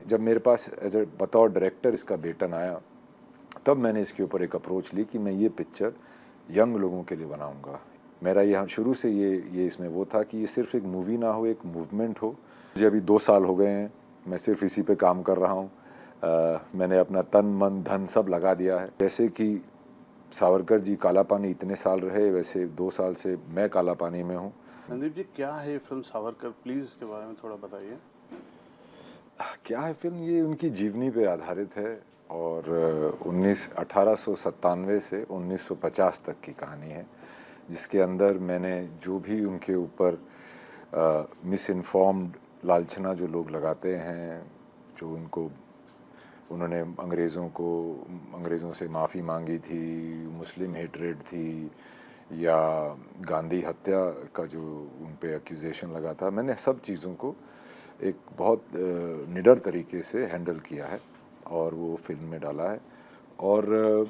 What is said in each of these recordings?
जब मेरे पास as a बतौर डायरेक्टर इसका बेटन आया, तब मैंने इसके ऊपर एक अप्रोच ली कि मैं ये पिक्चर यंग लोगों के लिए बनाऊंगा। मेरा यहाँ शुरू से ये इसमें वो था कि ये सिर्फ एक मूवी ना हो, एक मूवमेंट हो। मुझे अभी 2 साल हो गए हैं, मैं सिर्फ इसी पे काम कर रहा हूँ। मैंने अपना तन मन धन सब लगा दिया है। जैसे कि सावरकर जी काला पानी इतने साल रहे, वैसे 2 साल से मैं काला पानी में हूँ। संदीप जी, क्या है ये फिल्म सावरकर, प्लीज़ इसके बारे में थोड़ा बताइए। क्या है फिल्म? ये उनकी जीवनी पे आधारित है और 1897 से 1950 तक की कहानी है, जिसके अंदर मैंने जो भी उनके ऊपर मिस इन्फॉर्म्ड लालछना जो लोग लगाते हैं, जो उन्होंने अंग्रेज़ों से माफ़ी मांगी थी, मुस्लिम हेटरेड थी, या गांधी हत्या का जो उन पे एक्यूजेशन लगा था, मैंने सब चीज़ों को एक बहुत निडर तरीके से हैंडल किया है और वो फिल्म में डाला है। और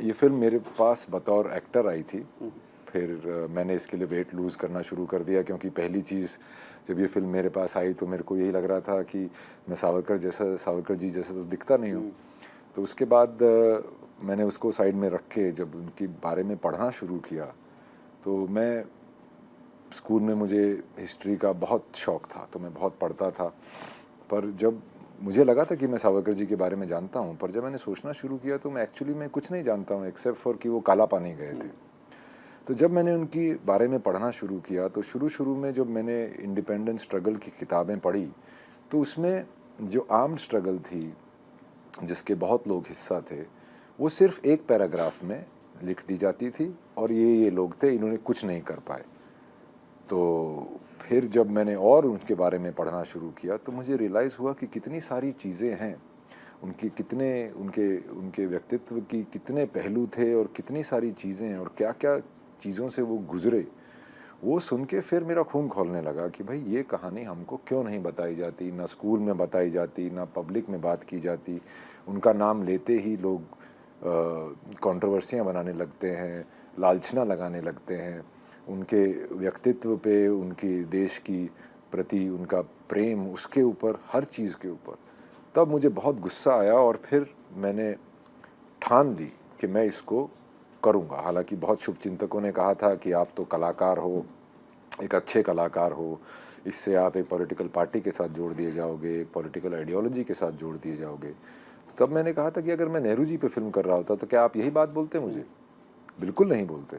ये फिल्म मेरे पास बतौर एक्टर आई थी, फिर मैंने इसके लिए वेट लूज़ करना शुरू कर दिया, क्योंकि पहली चीज़ जब ये फिल्म मेरे पास आई तो मेरे को यही लग रहा था कि मैं सावरकर जी जैसा तो दिखता नहीं हूँ। तो उसके बाद मैंने उसको साइड में रख के जब उनके बारे में पढ़ना शुरू किया, तो मैं स्कूल में मुझे हिस्ट्री का बहुत शौक़ था, तो मैं बहुत पढ़ता था। पर जब मुझे लगा था कि मैं सावरकर जी के बारे में जानता हूँ, पर जब मैंने सोचना शुरू किया तो मैं एक्चुअली में कुछ नहीं जानता हूँ एक्सेप्ट फॉर कि वो काला पानी गए थे। तो जब मैंने उनकी बारे में पढ़ना शुरू किया, तो शुरू में जब मैंने इंडिपेंडेंस स्ट्रगल की किताबें पढ़ी, तो उसमें जो आर्म्ड स्ट्रगल थी, जिसके बहुत लोग हिस्सा थे, वो सिर्फ एक पैराग्राफ में लिख दी जाती थी और ये लोग थे, इन्होंने कुछ नहीं कर पाए। तो फिर जब मैंने और उनके बारे में पढ़ना शुरू किया, तो मुझे रियलाइज़ हुआ कि कितनी सारी चीज़ें हैं, उनके व्यक्तित्व की कितने पहलू थे और कितनी सारी चीज़ें हैं और क्या-क्या चीज़ों से वो गुज़रे। वो सुन के फिर मेरा खून खौलने लगा कि भाई ये कहानी हमको क्यों नहीं बताई जाती, ना स्कूल में बताई जाती, ना पब्लिक में बात की जाती। उनका नाम लेते ही लोग कंट्रोवर्सियाँ बनाने लगते हैं, लालछना लगाने लगते हैं। उनके व्यक्तित्व पे, उनके देश की प्रति उनका प्रेम, उसके ऊपर, हर चीज़ के ऊपर। तब मुझे बहुत गुस्सा आया और फिर मैंने ठान ली कि मैं इसको करूँगा। हालांकि बहुत शुभचिंतकों ने कहा था कि आप तो कलाकार हो, एक अच्छे कलाकार हो, इससे आप एक पॉलिटिकल पार्टी के साथ जोड़ दिए जाओगे, एक पॉलिटिकल आइडियोलॉजी के साथ जोड़ दिए जाओगे। तो तब मैंने कहा था कि अगर मैं नेहरू जी पे फिल्म कर रहा होता तो क्या आप यही बात बोलते मुझे? बिल्कुल नहीं बोलते।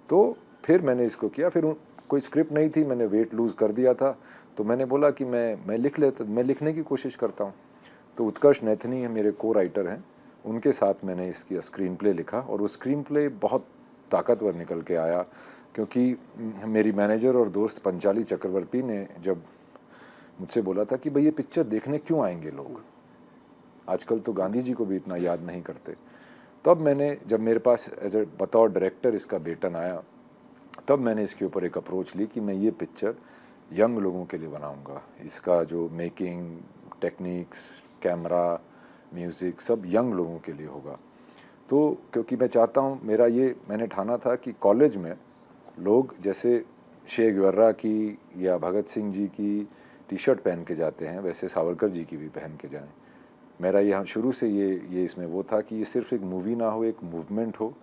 तो फिर मैंने इसको किया। फिर कोई स्क्रिप्ट नहीं थी, मैंने वेट लूज़ कर दिया था, तो मैंने बोला कि मैं लिखने की कोशिश करता हूँ। तो उत्कर्ष नैथनी है, मेरे को राइटर हैं, उनके साथ मैंने इसकी स्क्रीन प्ले लिखा और वो स्क्रीन प्ले बहुत ताकतवर निकल के आया, क्योंकि मेरी मैनेजर और दोस्त पंचाली चक्रवर्ती ने जब मुझसे बोला था कि भाई ये पिक्चर देखने क्यों आएंगे लोग, आजकल तो गांधी जी को भी इतना याद नहीं करते। तब जब मेरे पास एज ए बतौर डायरेक्टर इसका बेटन आया, तब मैंने इसके ऊपर एक अप्रोच ली कि मैं ये पिक्चर यंग लोगों के लिए बनाऊंगा। इसका जो मेकिंग, टेक्निक्स, कैमरा, म्यूज़िक सब यंग लोगों के लिए होगा। तो क्योंकि मैं चाहता हूँ, मैंने ठाना था कि कॉलेज में लोग जैसे शे गुवेरा की या भगत सिंह जी की टी शर्ट पहन के जाते हैं, वैसे सावरकर जी की भी पहन के जाएं। मेरा यहाँ शुरू से ये इसमें वो था कि ये सिर्फ एक मूवी ना हो, एक मूवमेंट हो,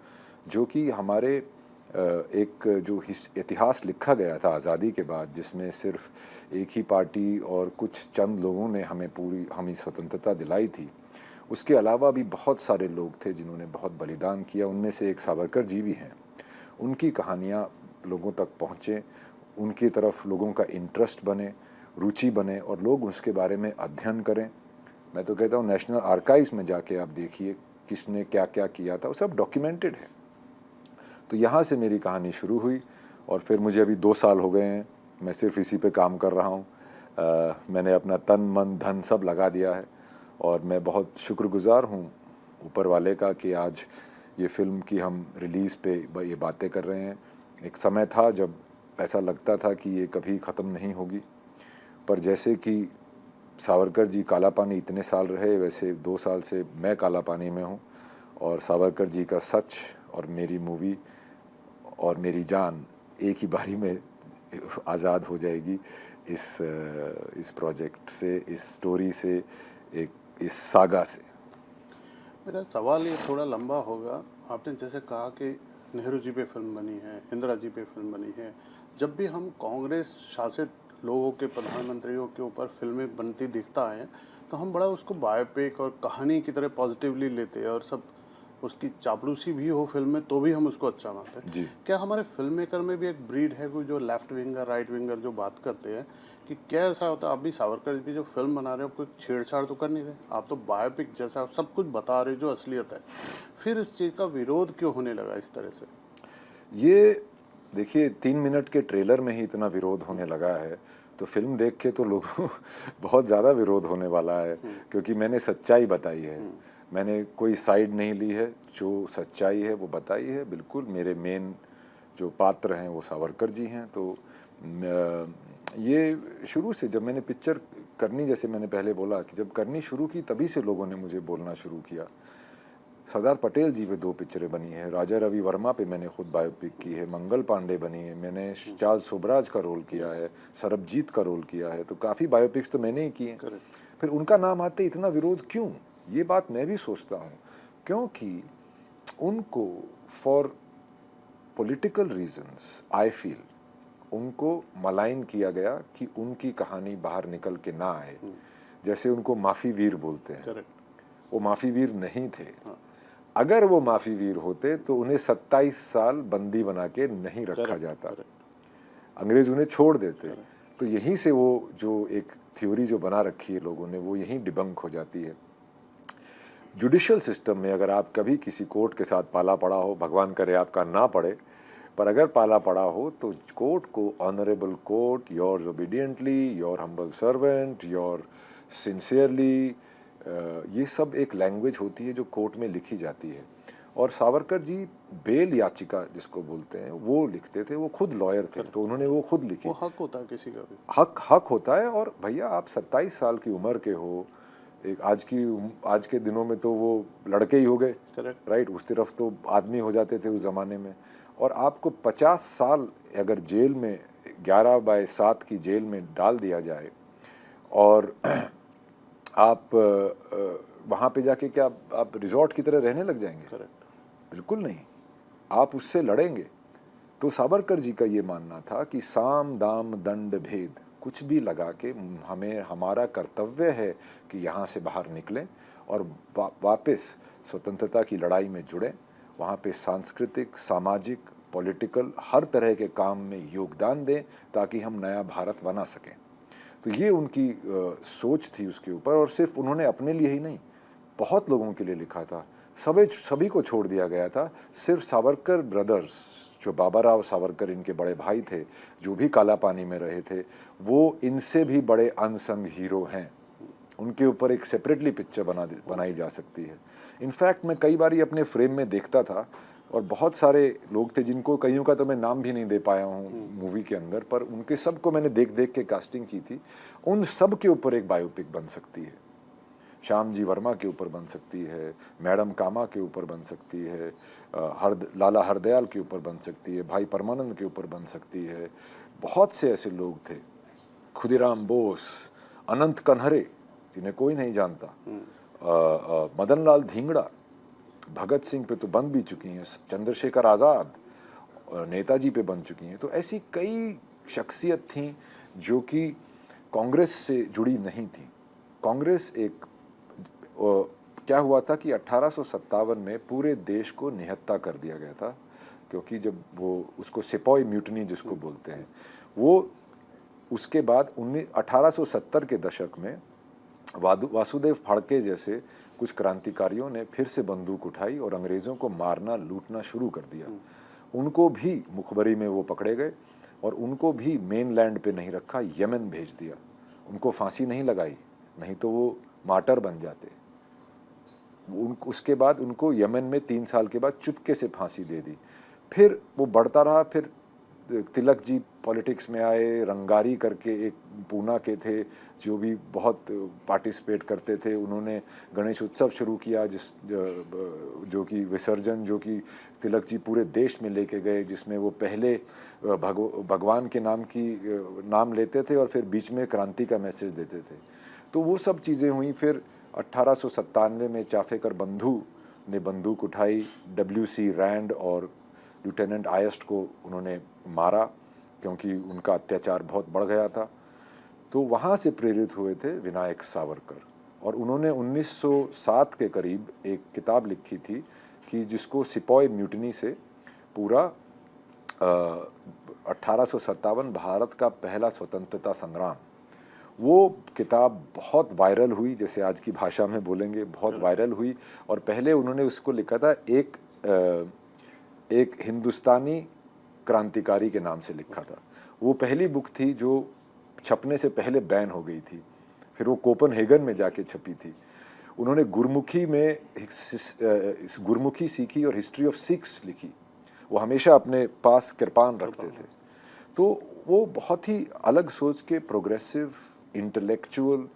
जो कि हमारे एक जो इतिहास लिखा गया था आज़ादी के बाद, जिसमें सिर्फ एक ही पार्टी और कुछ चंद लोगों ने हमें स्वतंत्रता दिलाई थी। उसके अलावा भी बहुत सारे लोग थे जिन्होंने बहुत बलिदान किया, उनमें से एक सावरकर जी भी हैं। उनकी कहानियाँ लोगों तक पहुँचें, उनकी तरफ लोगों का इंटरेस्ट बने, रुचि बने और लोग उसके बारे में अध्ययन करें। मैं तो कहता हूँ नेशनल आर्काइव्स में जाके आप देखिए किसने क्या क्या किया था, वो सब डॉक्यूमेंटेड है। तो यहाँ से मेरी कहानी शुरू हुई और फिर मुझे अभी 2 साल हो गए हैं, मैं सिर्फ इसी पे काम कर रहा हूँ। मैंने अपना तन मन धन सब लगा दिया है और मैं बहुत शुक्रगुज़ार हूँ ऊपर वाले का कि आज ये फ़िल्म की हम रिलीज़ पे ये बातें कर रहे हैं। एक समय था जब ऐसा लगता था कि ये कभी ख़त्म नहीं होगी, पर जैसे कि सावरकर जी काला पानी इतने साल रहे, वैसे 2 साल से मैं काला पानी में हूँ और सावरकर जी का सच और मेरी मूवी और मेरी जान एक ही बारी में आज़ाद हो जाएगी। इस प्रोजेक्ट से, इस स्टोरी से, इस सागा से। मेरा सवाल ये थोड़ा लंबा होगा। आपने जैसे कहा कि नेहरू जी पे फिल्म बनी है, इंदिरा जी पे फिल्म बनी है। जब भी हम कांग्रेस शासित लोगों के प्रधानमंत्रियों के ऊपर फिल्में बनती दिखता है तो हम बड़ा उसको बायोपिक और कहानी की तरह पॉजिटिवली लेते हैं और सब उसकी चापलूसी भी हो फिल्म में तो भी हम उसको अच्छा मानते हैं। जी। क्या हमारे फिल्म मेकर में भी एक ब्रीड है कोई जो लेफ्ट विंगर राइट विंगर जो बात करते हैं कि क्या ऐसा होता है? आप भी सावरकर जी जो फिल्म बना रहे हो कोई छेड़छाड़ तो कर नहीं रहे, आप तो बायोपिक जैसा सब कुछ बता रहे हो जो असलियत है, फिर इस चीज़ का विरोध क्यों होने लगा इस तरह से? ये देखिए 3 मिनट के ट्रेलर में ही इतना विरोध होने लगा है, तो फिल्म देख के तो लोगों बहुत ज़्यादा विरोध होने वाला है, क्योंकि मैंने सच्चाई बताई है। मैंने कोई साइड नहीं ली है, जो सच्चाई है वो बताई है। बिल्कुल मेरे मेन जो पात्र हैं वो सावरकर जी हैं। तो ये शुरू से जब मैंने पिक्चर करनी, जैसे मैंने पहले बोला कि जब करनी शुरू की तभी से लोगों ने मुझे बोलना शुरू किया। सरदार पटेल जी पे 2 पिक्चरें बनी है, राजा रवि वर्मा पे मैंने खुद बायोपिक की है, मंगल पांडे बनी है, मैंने चार्ल्स सुबराज का रोल किया है, सरबजीत का रोल किया है, तो काफ़ी बायोपिक्स तो मैंने ही की हैं। फिर उनका नाम आते इतना विरोध क्यों? ये बात मैं भी सोचता हूँ, क्योंकि उनको for political reasons I feel उनको मलाइन किया गया कि उनकी कहानी बाहर निकल के ना आए। जैसे उनको माफ़ी वीर बोलते हैं, वो माफ़ी वीर नहीं थे। अगर वो माफ़ी वीर होते तो उन्हें 27 साल बंदी बना के नहीं रखा जाता, अंग्रेज उन्हें छोड़ देते। तो यहीं से वो जो एक थ्योरी जो बना रखी है लोगों ने, वो यहीं डिबंक हो जाती है। जुडिशल सिस्टम में अगर आप कभी किसी कोर्ट के साथ पाला पड़ा हो, भगवान करे आपका ना पड़े, पर अगर पाला पड़ा हो तो कोर्ट को honourable court, yours obediently, your humble servant, your sincerely, ये सब एक लैंग्वेज होती है जो कोर्ट में लिखी जाती है। और सावरकर जी बेल याचिका जिसको बोलते हैं वो लिखते थे, वो खुद लॉयर थे, तो उन्होंने वो खुद लिखी। वो हक होता है किसी का भी, हक होता है। और भैया आप 27 साल की उम्र के हो, एक आज के दिनों में तो वो लड़के ही हो गए, राइट? उस तरफ तो आदमी हो जाते थे उस ज़माने में। और आपको 50 साल अगर जेल में 11/7 की जेल में डाल दिया जाए और आप वहाँ पे जाके क्या आप रिजॉर्ट की तरह रहने लग जाएंगे? बिल्कुल नहीं, आप उससे लड़ेंगे। तो सावरकर जी का ये मानना था कि साम दाम दंड भेद कुछ भी लगा के हमारा कर्तव्य है कि यहाँ से बाहर निकलें और वापस स्वतंत्रता की लड़ाई में जुड़ें, वहाँ पे सांस्कृतिक, सामाजिक, पॉलिटिकल हर तरह के काम में योगदान दें ताकि हम नया भारत बना सकें। तो ये उनकी सोच थी उसके ऊपर। और सिर्फ उन्होंने अपने लिए ही नहीं, बहुत लोगों के लिए लिखा था। सभी को छोड़ दिया गया था। सिर्फ सावरकर ब्रदर्स, जो बाबा राव सावरकर इनके बड़े भाई थे, जो भी काला पानी में रहे थे, वो इनसे भी बड़े अनसंग हीरो हैं। उनके ऊपर एक सेपरेटली पिक्चर बनाई जा सकती है। इनफैक्ट मैं कई बार अपने फ्रेम में देखता था और बहुत सारे लोग थे जिनको कईयों का तो मैं नाम भी नहीं दे पाया हूँ मूवी के अंदर, पर उनके सबको मैंने देख के कास्टिंग की थी। उन सब के ऊपर एक बायोपिक बन सकती है। श्याम जी वर्मा के ऊपर बन सकती है, मैडम कामा के ऊपर बन सकती है, लाला हरदयाल के ऊपर बन सकती है, भाई परमानंद के ऊपर बन सकती है। बहुत से ऐसे लोग थे, खुदीराम बोस, अनंत कन्हरे जिन्हें कोई नहीं जानता, मदन लाल धींगड़ा, भगत सिंह पे तो बन भी चुकी हैं, चंद्रशेखर आज़ाद और नेताजी पे बन चुकी हैं। तो ऐसी कई शख्सियत थीं जो कि कांग्रेस से जुड़ी नहीं थी। कांग्रेस एक क्या हुआ था कि 1857 में पूरे देश को निहत्था कर दिया गया था, क्योंकि जब वो उसको सिपाही म्यूटनी जिसको बोलते हैं, वो उसके बाद 1870 के दशक में वासुदेव फाड़के जैसे कुछ क्रांतिकारियों ने फिर से बंदूक उठाई और अंग्रेज़ों को मारना लूटना शुरू कर दिया। उनको भी मुखबरी में वो पकड़े गए और उनको भी मेनलैंड पे नहीं रखा, यमन भेज दिया। उनको फांसी नहीं लगाई, नहीं तो वो मार्टर बन जाते। उसके बाद उनको यमन में 3 साल के बाद चुपके से फांसी दे दी। फिर वो बढ़ता रहा। फिर तिलक जी पॉलिटिक्स में आए, रंगारी करके एक पूना के थे जो भी बहुत पार्टिसिपेट करते थे। उन्होंने गणेश उत्सव शुरू किया जो कि विसर्जन जो कि तिलक जी पूरे देश में लेके गए, जिसमें वो पहले भगवान के नाम लेते थे और फिर बीच में क्रांति का मैसेज देते थे। तो वो सब चीज़ें हुई। फिर 1897 में चाफेकर बंधु ने बंदूक उठाई, WC रैंड और लेफ्टिनेंट आयस्ट को उन्होंने मारा क्योंकि उनका अत्याचार बहुत बढ़ गया था। तो वहाँ से प्रेरित हुए थे विनायक सावरकर, और उन्होंने 1907 के करीब एक किताब लिखी थी कि जिसको सिपॉय म्यूटिनी से पूरा 1857 भारत का पहला स्वतंत्रता संग्राम, वो किताब बहुत वायरल हुई, जैसे आज की भाषा में बोलेंगे बहुत वायरल हुई। और पहले उन्होंने उसको लिखा था एक हिंदुस्तानी क्रांतिकारी के नाम से लिखा था। वो पहली बुक थी जो छपने से पहले बैन हो गई थी, फिर वो कोपनहेगन में जाके छपी थी। उन्होंने गुरमुखी सीखी और हिस्ट्री ऑफ सिक्स लिखी। वो हमेशा अपने पास कृपान रखते थे। तो वो बहुत ही अलग सोच के प्रोग्रेसिव इंटेलेक्चुअल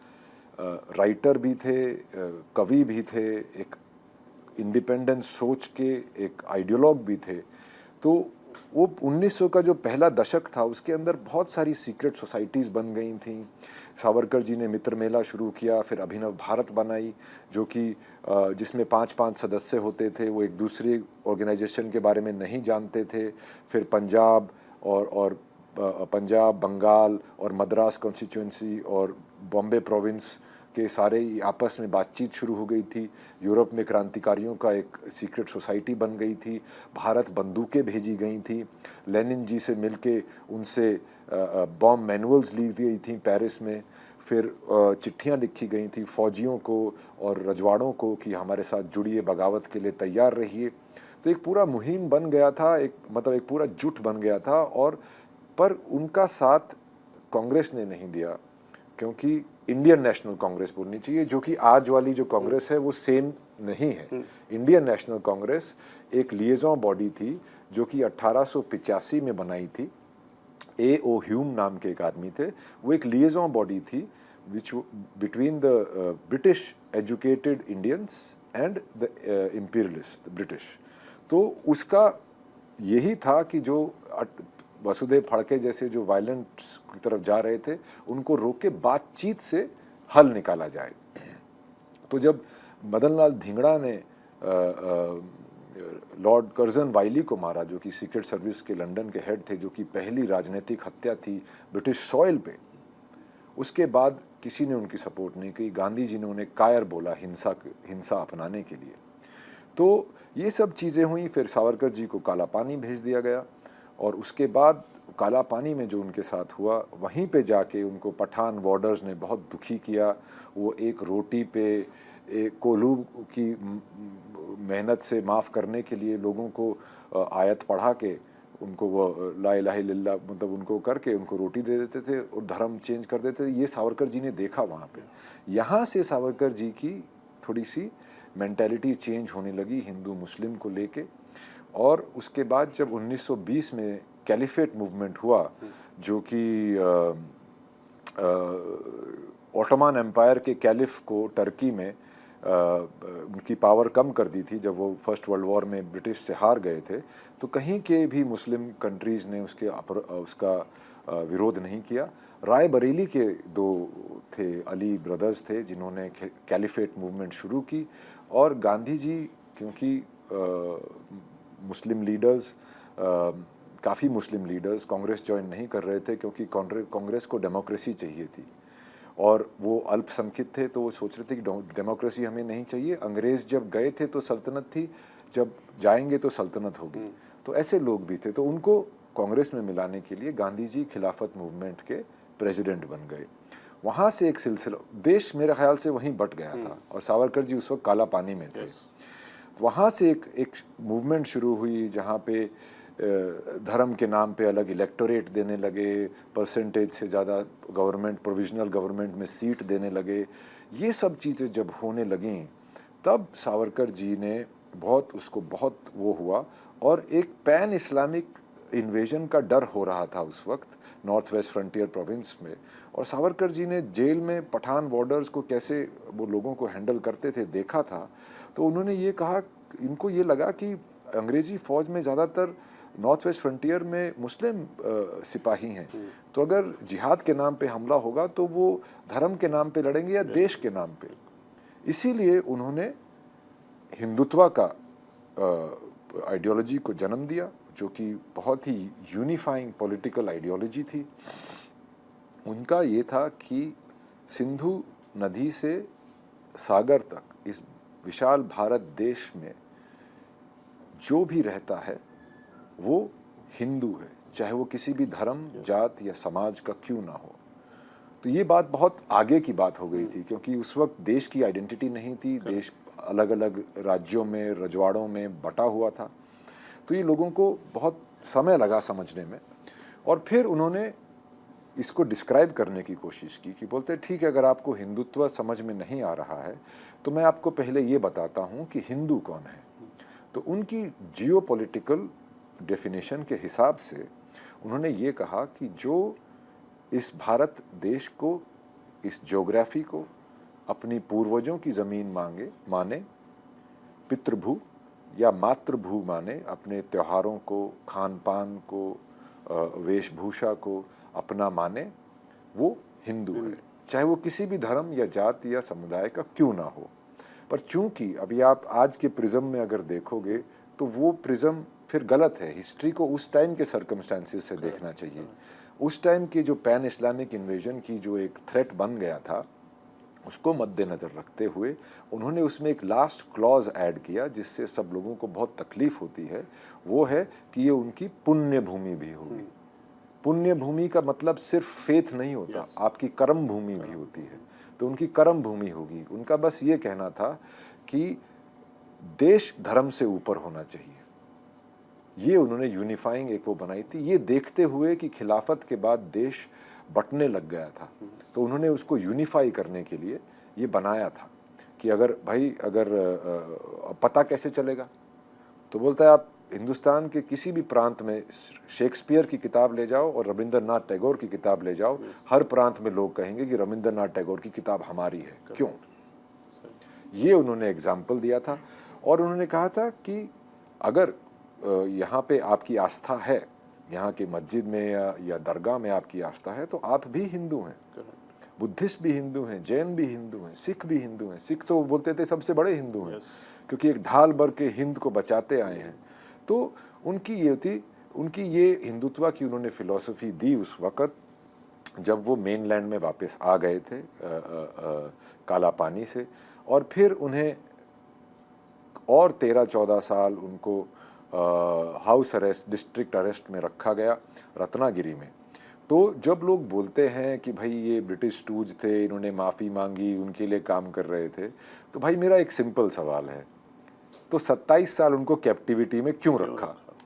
राइटर भी थे, कवि भी थे, एक इंडिपेंडेंट सोच के एक आइडियोलॉग भी थे। तो वो 1900 का जो पहला दशक था उसके अंदर बहुत सारी सीक्रेट सोसाइटीज़ बन गई थी। सावरकर जी ने मित्र मेला शुरू किया, फिर अभिनव भारत बनाई जो कि जिसमें 5-5 सदस्य होते थे, वो एक दूसरे ऑर्गेनाइजेशन के बारे में नहीं जानते थे। फिर पंजाब, बंगाल और मद्रास कॉन्स्टिट्यूंसी और बॉम्बे प्रोविंस के सारे आपस में बातचीत शुरू हो गई थी। यूरोप में क्रांतिकारियों का एक सीक्रेट सोसाइटी बन गई थी। भारत बंदूकें भेजी गई थी। लेनिन जी से मिलके उनसे बॉम्ब मैनुअल्स ली गई थी पेरिस में। फिर चिट्ठियां लिखी गई थी फौजियों को और रजवाड़ों को कि हमारे साथ जुड़िए, बगावत के लिए तैयार रहिए। तो एक पूरा मुहिम बन गया था, एक पूरा जुट बन गया था। और पर उनका साथ कांग्रेस ने नहीं दिया, क्योंकि इंडियन नेशनल कांग्रेस बोलनी चाहिए, जो कि आज वाली जो कांग्रेस है वो सेम नहीं है। इंडियन नेशनल कांग्रेस एक लिएजॉन बॉडी थी जो कि 1885 में बनाई थी। A.O. ह्यूम नाम के एक आदमी थे। वो एक लिएजॉन बॉडी थी which between the British educated Indians and the imperialist British. तो उसका यही था कि जो वसुदेव फड़के जैसे जो वायलेंस की तरफ जा रहे थे उनको रोक के बातचीत से हल निकाला जाए। तो जब मदन लाल धिंगड़ा ने लॉर्ड कर्जन वाइली को मारा, जो कि सीक्रेट सर्विस के लंदन के हेड थे, जो कि पहली राजनीतिक हत्या थी ब्रिटिश सॉइल पे, उसके बाद किसी ने उनकी सपोर्ट नहीं की। गांधी जी ने उन्हें कायर बोला हिंसा अपनाने के लिए। तो ये सब चीज़ें हुई। फिर सावरकर जी को काला पानी भेज दिया गया, और उसके बाद काला पानी में जो उनके साथ हुआ, वहीं पे जाके उनको पठान वार्डर्स ने बहुत दुखी किया। वो एक रोटी पे एक कोल्हू की मेहनत से माफ़ करने के लिए लोगों को आयत पढ़ा के उनको वो ला इलाहा इल्लल्लाह मतलब उनको करके उनको रोटी दे देते थे और धर्म चेंज कर देते थे। ये सावरकर जी ने देखा वहाँ पे। यहाँ से सावरकर जी की थोड़ी सी मेंटालिटी चेंज होने लगी हिंदू मुस्लिम को लेके। और उसके बाद जब 1920 में कैलिफेट मूवमेंट हुआ, जो कि ऑटोमान एम्पायर के कैलिफ को टर्की में उनकी पावर कम कर दी थी जब वो फर्स्ट वर्ल्ड वॉर में ब्रिटिश से हार गए थे, तो कहीं के भी मुस्लिम कंट्रीज़ ने उसका विरोध नहीं किया। राय बरेली के दो थे, अली ब्रदर्स थे, जिन्होंने कैलिफेट मूवमेंट शुरू की। और गांधी जी क्योंकि मुस्लिम लीडर्स काफ़ी मुस्लिम लीडर्स कांग्रेस ज्वाइन नहीं कर रहे थे, क्योंकि कांग्रेस को डेमोक्रेसी चाहिए थी और वो अल्पसंख्यक थे, तो वो सोच रहे थे कि डेमोक्रेसी हमें नहीं चाहिए। अंग्रेज़ जब गए थे तो सल्तनत थी, जब जाएंगे तो सल्तनत होगी। तो ऐसे लोग भी थे, तो उनको कांग्रेस में मिलाने के लिए गांधी जी खिलाफत मूवमेंट के प्रेसिडेंट बन गए। वहाँ से एक सिलसिला देश मेरे ख्याल से वहीं बट गया था, और सावरकर जी उस वक्त काला पानी में थे। वहाँ से एक मूवमेंट शुरू हुई जहाँ पे धर्म के नाम पे अलग इलेक्टोरेट देने लगे, परसेंटेज से ज़्यादा गवर्नमेंट प्रोविजनल गवर्नमेंट में सीट देने लगे। ये सब चीज़ें जब होने लगीं तब सावरकर जी ने बहुत वो हुआ, और एक पैन इस्लामिक इन्वेजन का डर हो रहा था उस वक्त, नॉर्थ वेस्ट फ्रंटियर प्रोविंस में, और सावरकर जी ने जेल में पठान बॉर्डर्स को कैसे वो लोगों को हैंडल करते थे देखा था। तो उन्होंने ये कहा, इनको ये लगा कि अंग्रेज़ी फ़ौज में ज़्यादातर नॉर्थ वेस्ट फ्रंटियर में मुस्लिम सिपाही हैं, तो अगर जिहाद के नाम पे हमला होगा तो वो धर्म के नाम पे लड़ेंगे या देश के नाम पे। इसीलिए उन्होंने हिंदुत्व का आइडियोलॉजी को जन्म दिया, जो कि बहुत ही यूनिफाइंग पॉलिटिकल आइडियोलॉजी थी। उनका ये था कि सिंधु नदी से सागर तक इस विशाल भारत देश में जो भी रहता है वो हिंदू है, चाहे वो किसी भी धर्म, जात या समाज का क्यों ना हो। तो ये बात बहुत आगे की बात हो गई थी, क्योंकि उस वक्त देश की आइडेंटिटी नहीं थी, देश अलग अलग राज्यों में, रजवाड़ों में बटा हुआ था। तो ये लोगों को बहुत समय लगा समझने में, और फिर उन्होंने इसको डिस्क्राइब करने की कोशिश की कि बोलते ठीक है, अगर आपको हिंदुत्व समझ में नहीं आ रहा है तो मैं आपको पहले ये बताता हूँ कि हिंदू कौन है। तो उनकी जियोपॉलिटिकल डेफिनेशन के हिसाब से उन्होंने ये कहा कि जो इस भारत देश को, इस ज्योग्राफी को अपनी पूर्वजों की ज़मीन माने, पितृभू या मातृभू माने, अपने त्योहारों को, खान पान को, वेशभूषा को अपना माने, वो हिंदू है, चाहे वो किसी भी धर्म या जात या समुदाय का क्यों ना हो। पर चूंकि अभी आप आज के प्रिज्म में अगर देखोगे तो वो प्रिज्म फिर गलत है। हिस्ट्री को उस टाइम के सर्कमस्टांसेस से देखना चाहिए। उस टाइम के जो पैन इस्लामिक इन्वेजन की जो एक थ्रेट बन गया था, उसको मद्देनज़र रखते हुए उन्होंने उसमें एक लास्ट क्लॉज ऐड किया, जिससे सब लोगों को बहुत तकलीफ होती है। वो है कि ये उनकी पुण्य भूमि भी होगी। पुण्य भूमि का मतलब सिर्फ फेथ नहीं होता, आपकी कर्म भूमि भी होती है। तो उनकी कर्म भूमि होगी। उनका बस ये कहना था कि देश धर्म से ऊपर होना चाहिए। ये उन्होंने यूनिफाइंग एक वो बनाई थी, ये देखते हुए कि खिलाफत के बाद देश बंटने लग गया था। तो उन्होंने उसको यूनिफाई करने के लिए ये बनाया था कि अगर पता कैसे चलेगा। तो बोलता है आप हिंदुस्तान के किसी भी प्रांत में शेक्सपियर की किताब ले जाओ और रविंद्रनाथ टैगोर की किताब ले जाओ, हर प्रांत में लोग कहेंगे कि रविंद्रनाथ टैगोर की किताब हमारी है। क्यों? ये उन्होंने एग्जाम्पल दिया था। और उन्होंने कहा था कि अगर यहाँ पे आपकी आस्था है, यहाँ के मस्जिद में या दरगाह में आपकी आस्था है, तो आप भी हिंदू हैं। बुद्धिस्ट भी हिंदू हैं, जैन भी हिंदू हैं, सिख भी हिंदू हैं। सिख तो बोलते थे सबसे बड़े हिंदू हैं, क्योंकि एक ढाल भर के हिंद को बचाते आए हैं। तो उनकी ये थी, उनकी ये हिंदुत्व की उन्होंने फिलॉसफी दी उस वक़्त जब वो मेनलैंड में वापस आ गए थे काला पानी से। और फिर उन्हें और 13-14 साल उनको हाउस अरेस्ट, डिस्ट्रिक्ट अरेस्ट में रखा गया रत्नागिरी में। तो जब लोग बोलते हैं कि भाई ये ब्रिटिश टूज थे, इन्होंने माफ़ी मांगी, उनके लिए काम कर रहे थे, तो भाई मेरा एक सिंपल सवाल है, तो 27 साल उनको कैप्टिविटी में क्यों रखा?